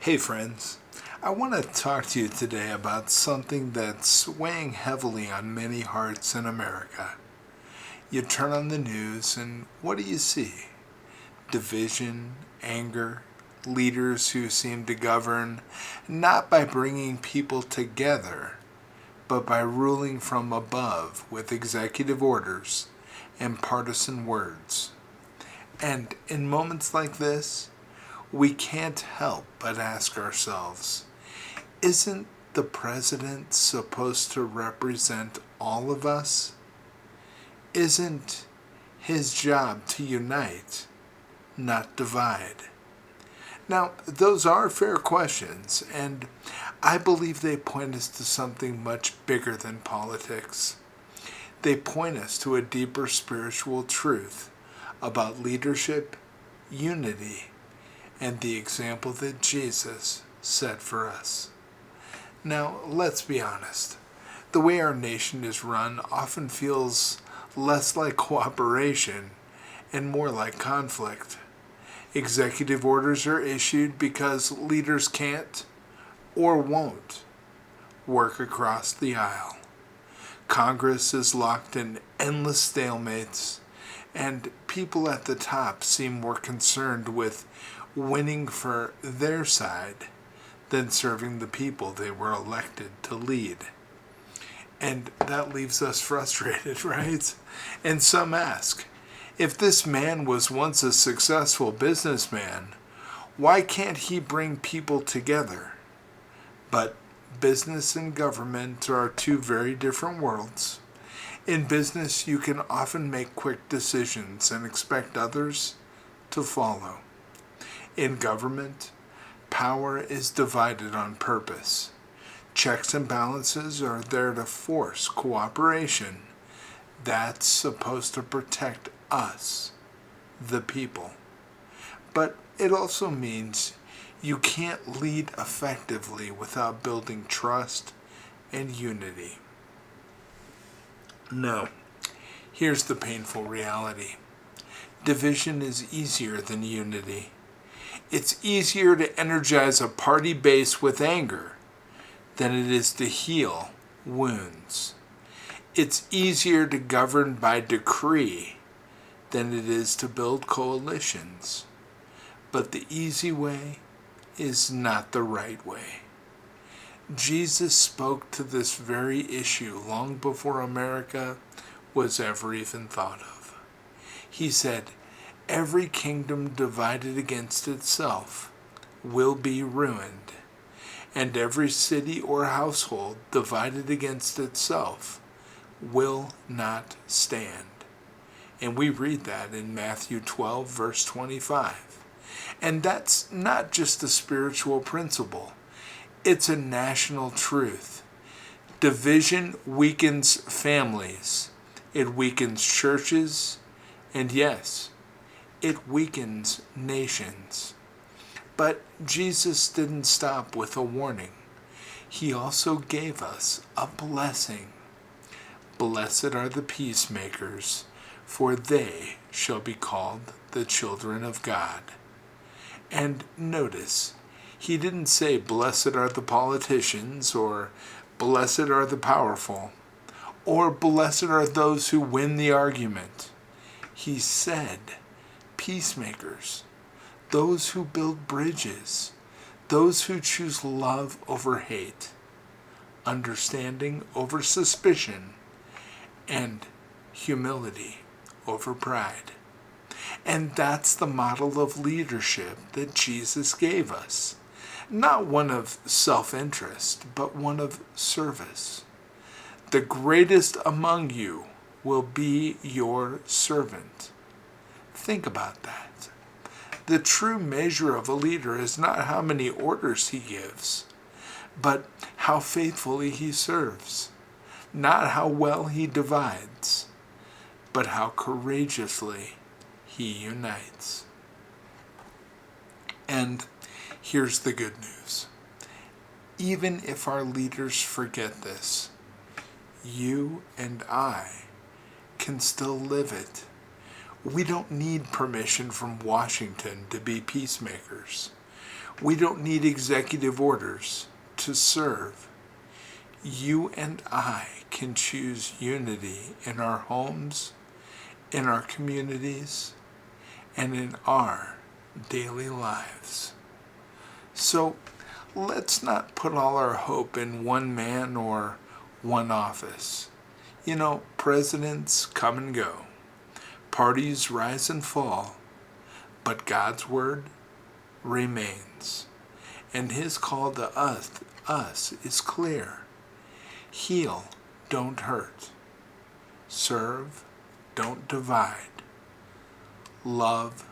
Hey friends, I want to talk to you today about something that's weighing heavily on many hearts in America. You turn on the news and what do you see? Division, anger, leaders who seem to govern not by bringing people together, but by ruling from above with executive orders and partisan words. And in moments like this, we can't help but ask ourselves, isn't the president supposed to represent all of us? Isn't his job to unite, not divide? Now, those are fair questions, and I believe they point us to something much bigger than politics. They point us to a deeper spiritual truth about leadership, unity, and the example that Jesus set for us. Now, let's be honest. The way our nation is run often feels less like cooperation and more like conflict. Executive orders are issued because leaders can't or won't work across the aisle. Congress is locked in endless stalemates, and people at the top seem more concerned with winning for their side than serving the people they were elected to lead. And that leaves us frustrated, right? And some ask, if this man was once a successful businessman, why can't he bring people together? But business and government are two very different worlds. In business, you can often make quick decisions and expect others to follow. In government, power is divided on purpose. Checks and balances are there to force cooperation. That's supposed to protect us, the people. But it also means you can't lead effectively without building trust and unity. No, here's the painful reality. Division is easier than unity. It's easier to energize a party base with anger than it is to heal wounds. It's easier to govern by decree than it is to build coalitions. But the easy way is not the right way. Jesus spoke to this very issue long before America was ever even thought of. He said, "Every kingdom divided against itself will be ruined, and every city or household divided against itself will not stand." And we read that in Matthew 12, verse 25. And that's not just a spiritual principle. It's a national truth. Division weakens families. It weakens churches. And yes, it weakens nations. But Jesus didn't stop with a warning. He also gave us a blessing. Blessed are the peacemakers, for they shall be called the children of God. And notice, he didn't say blessed are the politicians, or blessed are the powerful, or blessed are those who win the argument. He said peacemakers, those who build bridges, those who choose love over hate, understanding over suspicion, and humility over pride. And that's the model of leadership that Jesus gave us. Not one of self-interest, but one of service. The greatest among you will be your servant. Think about that. The true measure of a leader is not how many orders he gives, but how faithfully he serves. Not how well he divides, but how courageously he unites. And here's the good news. Even if our leaders forget this, you and I can still live it. We don't need permission from Washington to be peacemakers. We don't need executive orders to serve. You and I can choose unity in our homes, in our communities, and in our daily lives. So let's not put all our hope in one man or one office. You know, presidents come and go, parties rise and fall, but God's word remains. And his call to us is clear. Heal, don't hurt. Serve, don't divide. Love,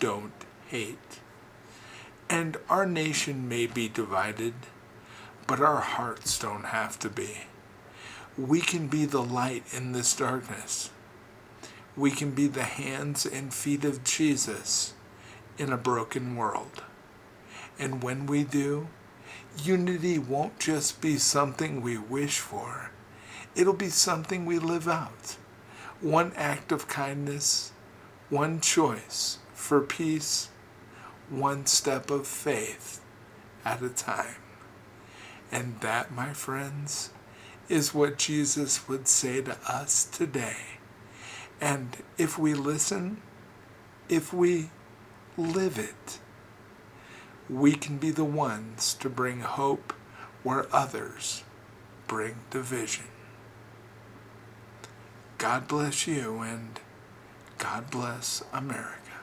don't hate. And our nation may be divided, but our hearts don't have to be. We can be the light in this darkness. We can be the hands and feet of Jesus in a broken world. And when we do, unity won't just be something we wish for. It'll be something we live out. One act of kindness, one choice for peace, one step of faith at a time. And that, my friends, is what Jesus would say to us today. And if we listen, if we live it, we can be the ones to bring hope where others bring division. God bless you, and God bless America.